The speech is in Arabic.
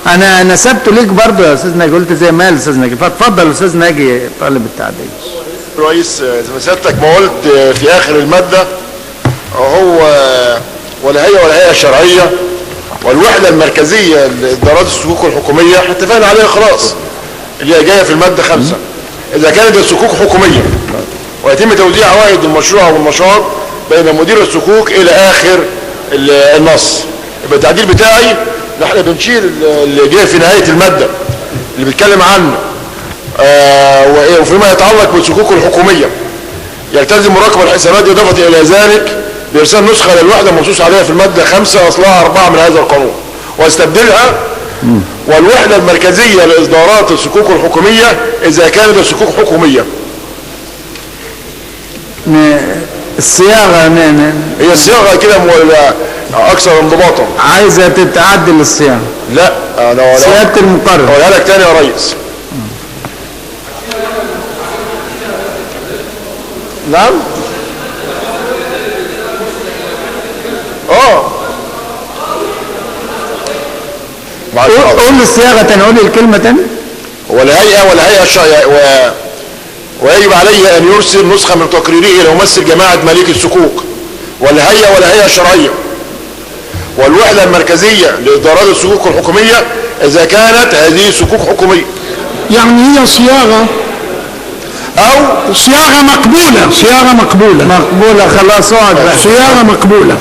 انا نسبت ليك برضه يا استاذ ناجي، قلت زي ما الاستاذ ناجي، فاتفضل استاذ ناجي طالب التعديل. رئيس زي ما سيادتك ما قلت في اخر الماده، هو ولا هيئه شرعيه والوحده المركزيه لادارات الصكوك الحكوميه اتفقنا عليها خلاص، اللي هي جايه في الماده 5. اذا كانت الصكوك حكوميه ويتم توزيع عوائد المشروع والنشاط بين مدير الصكوك الى اخر النص، يبقى التعديل بتاعي احنا بنشيل اللي جاي في نهايه الماده اللي بيتكلم عنه وفيما يتعلق بالصكوك الحكوميه يلتزم مراقب الحسابات اضافه الى ذلك بارسال نسخه للوحده المنصوص عليها في الماده 5 اصلها 4 من هذا القانون واستبدلها والوحده المركزيه لاصدارات الصكوك الحكوميه اذا كانت الصكوك حكوميه. الصياغه هي الصياغه كده اكثر انضباطا. عايزه تتعدل الصياغه؟ لا انا سياده المقرر اقولها لك تاني يا ريس. نعم قول الصياغه تاني، قول الكلمه تاني. ولا هيئه ويجب عليه ان يرسل نسخه من تقريره الى ممثل جماعه مالك الصكوك ولا هيئه شرعيه والوحده المركزيه لادارات الصكوك الحكوميه اذا كانت هذه صكوك حكوميه. يعني هي صياغه او صياغه مقبوله، صياغه مقبوله خلاص اقعد. صياغه مقبوله.